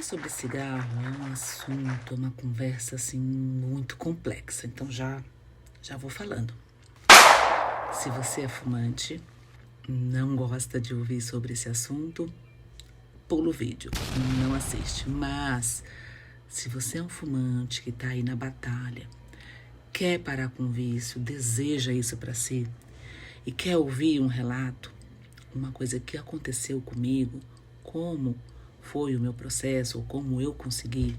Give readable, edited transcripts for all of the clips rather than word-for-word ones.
Falar sobre cigarro é um assunto, uma conversa assim muito complexa, então já vou falando. Se você é fumante, não gosta de ouvir sobre esse assunto, pula o vídeo, não assiste. Mas se você é um fumante que tá aí na batalha, quer parar com o vício, deseja isso para si e quer ouvir um relato, uma coisa que aconteceu comigo, como foi o meu processo, ou como eu consegui,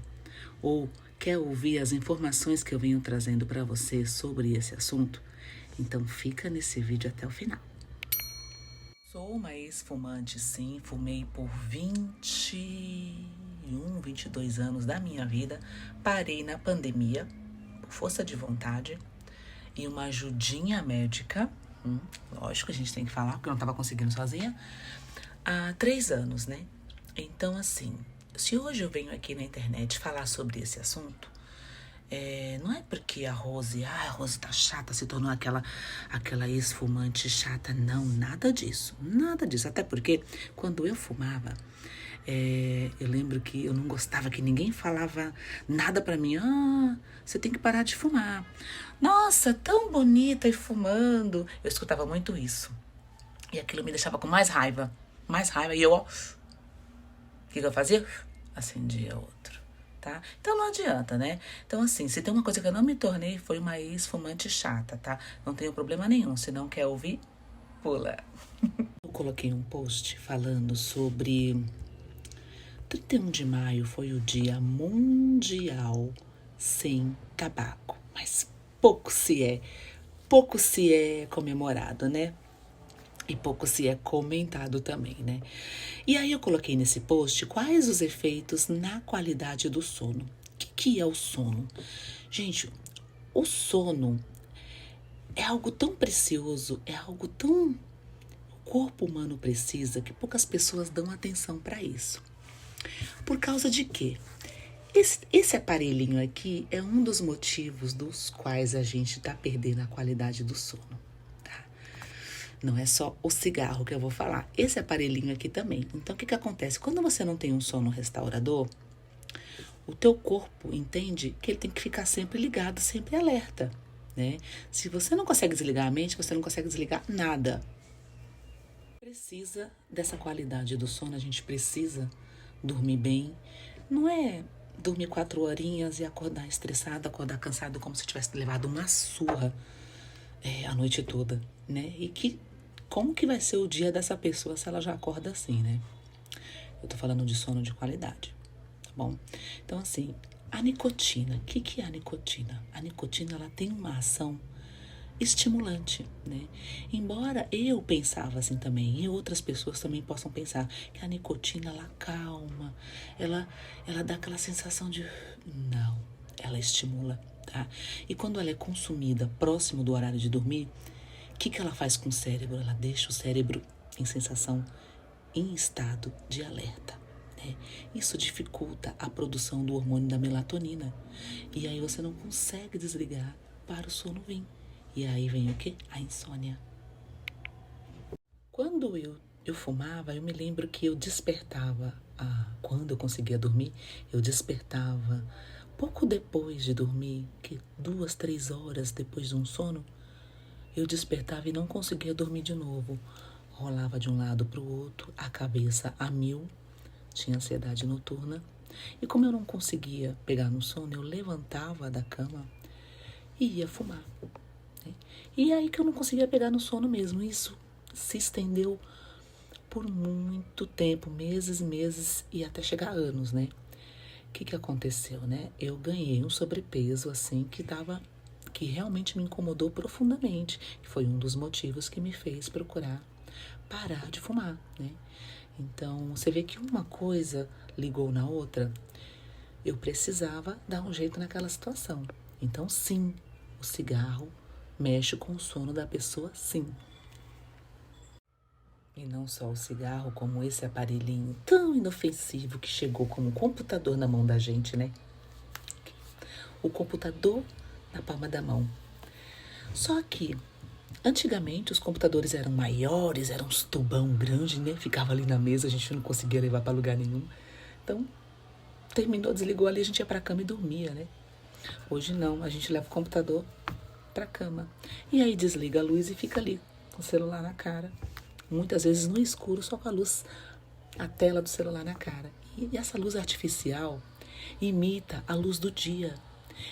ou quer ouvir as informações que eu venho trazendo para você sobre esse assunto, então fica nesse vídeo até o final. Sou uma ex-fumante, sim, fumei por 22 anos da minha vida, parei na pandemia, por força de vontade, e uma ajudinha médica, lógico, a gente tem que falar, porque eu não estava conseguindo sozinha, há 3 anos, né? Então, assim, se hoje eu venho aqui na internet falar sobre esse assunto, não é porque a Rose tá chata, se tornou aquela ex-fumante chata, não, nada disso, até porque quando eu fumava, eu lembro que eu não gostava que ninguém falava nada pra mim, você tem que parar de fumar, nossa, tão bonita e fumando, eu escutava muito isso, e aquilo me deixava com mais raiva, e eu, o que eu fazia? Acendia outro, tá? Então não adianta, né? Então assim, se tem uma coisa que eu não me tornei, foi uma ex-fumante chata, tá? Não tenho problema nenhum, se não quer ouvir, pula. Eu coloquei um post falando sobre 31 de maio foi o Dia Mundial Sem Tabaco, mas pouco se é comemorado, né? E pouco se é comentado também, né? E aí eu coloquei nesse post quais os efeitos na qualidade do sono. O que é o sono? Gente, o sono é algo tão precioso, é algo tão... O corpo humano precisa que poucas pessoas dão atenção para isso. Por causa de quê? Esse aparelhinho aqui é um dos motivos dos quais a gente tá perdendo a qualidade do sono. Não é só o cigarro que eu vou falar. Esse aparelhinho aqui também. Então, o que acontece? Quando você não tem um sono restaurador, o teu corpo entende que ele tem que ficar sempre ligado, sempre alerta, né? Se você não consegue desligar a mente, você não consegue desligar nada. Precisa dessa qualidade do sono, a gente precisa dormir bem. Não é dormir 4 horinhas e acordar estressado, acordar cansado, como se tivesse levado uma surra a noite toda, né? E como que vai ser o dia dessa pessoa se ela já acorda assim, né? Eu tô falando de sono de qualidade, tá bom? Então, assim, a nicotina, o que é a nicotina? A nicotina, ela tem uma ação estimulante, né? Embora eu pensava assim também, e outras pessoas também possam pensar, que a nicotina, ela calma, ela dá aquela sensação de... Não, ela estimula, tá? E quando ela é consumida próximo do horário de dormir, o que ela faz com o cérebro? Ela deixa o cérebro em estado de alerta, né? Isso dificulta a produção do hormônio da melatonina. E aí você não consegue desligar para o sono vir. E aí vem o quê? A insônia. Quando eu fumava, eu me lembro que eu despertava, quando eu conseguia dormir, eu despertava pouco depois de dormir, que 2, 3 horas depois de um sono, eu despertava e não conseguia dormir de novo. Rolava de um lado para o outro, a cabeça a mil, tinha ansiedade noturna. E como eu não conseguia pegar no sono, eu levantava da cama e ia fumar, né? E aí que eu não conseguia pegar no sono mesmo. Isso se estendeu por muito tempo, meses e até chegar a anos, né? O que aconteceu, né? Eu ganhei um sobrepeso, assim, que realmente me incomodou profundamente. Foi um dos motivos que me fez procurar parar de fumar, né? Então, você vê que uma coisa ligou na outra. Eu precisava dar um jeito naquela situação. Então, sim, o cigarro mexe com o sono da pessoa, sim. E não só o cigarro, como esse aparelhinho tão inofensivo que chegou como um computador na mão da gente, né? O computador na palma da mão. Só que, antigamente, os computadores eram maiores, eram uns tubão grande, né? Ficava ali na mesa, a gente não conseguia levar para lugar nenhum. Então, terminou, desligou ali, a gente ia pra cama e dormia, né? Hoje não, a gente leva o computador pra cama. E aí desliga a luz e fica ali, com o celular na cara. Muitas vezes no escuro, só com a luz, a tela do celular na cara. E essa luz artificial imita a luz do dia.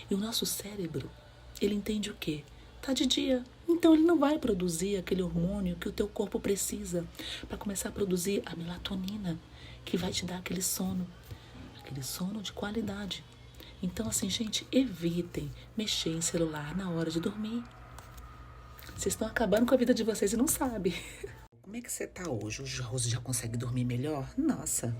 E o nosso cérebro, ele entende o quê? Tá de dia. Então ele não vai produzir aquele hormônio que o teu corpo precisa para começar a produzir a melatonina, que vai te dar aquele sono de qualidade. Então, assim, gente, evitem mexer em celular na hora de dormir. Vocês estão acabando com a vida de vocês e não sabem. Como é que você tá hoje? Hoje a Rose já consegue dormir melhor? Nossa,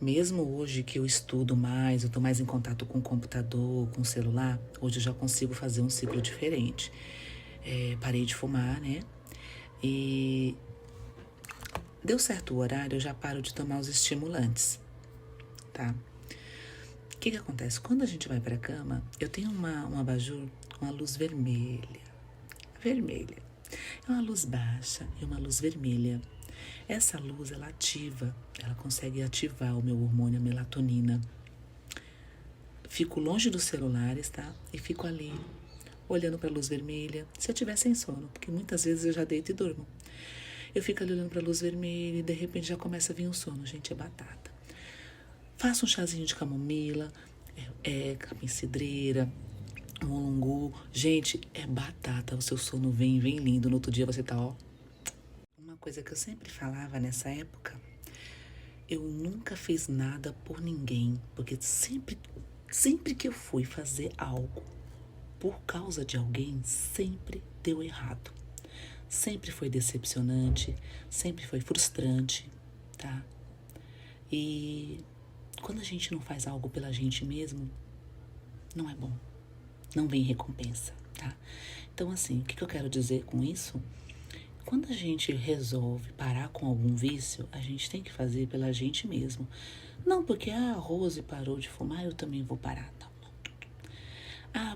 mesmo hoje que eu estudo mais, eu tô mais em contato com o computador, com o celular, hoje eu já consigo fazer um ciclo diferente. Parei de fumar, né? E deu certo o horário, eu já paro de tomar os estimulantes, tá? O que acontece? Quando a gente vai pra cama, eu tenho um abajur com a luz vermelha. Vermelha. É uma luz baixa e uma luz vermelha. Essa luz, ela ativa, ela consegue ativar o meu hormônio, a melatonina. Fico longe dos celulares, tá? E fico ali, olhando para a luz vermelha, se eu tiver sem sono, porque muitas vezes eu já deito e durmo. Eu fico ali olhando para a luz vermelha e de repente já começa a vir um sono. Gente, é batata. Faça um chazinho de camomila, capim-cidreira, mulungu. Gente, é batata. O seu sono vem lindo. No outro dia você tá, ó. Uma coisa que eu sempre falava nessa época, eu nunca fiz nada por ninguém, porque sempre que eu fui fazer algo por causa de alguém, sempre deu errado. Sempre foi decepcionante, sempre foi frustrante, tá? E quando a gente não faz algo pela gente mesmo, não é bom. Não vem recompensa, tá? Então, assim, o que eu quero dizer com isso? Quando a gente resolve parar com algum vício, a gente tem que fazer pela gente mesmo. Não porque a Rose parou de fumar, eu também vou parar, não.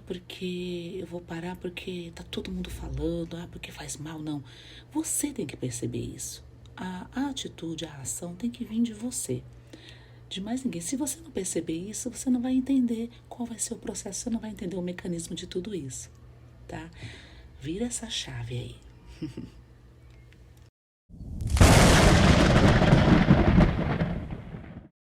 Porque eu vou parar porque tá todo mundo falando, porque faz mal, não. Você tem que perceber isso. A atitude, a ação tem que vir de você. De mais ninguém. Se você não perceber isso, você não vai entender qual vai ser o processo, você não vai entender o mecanismo de tudo isso, tá? Vira essa chave aí.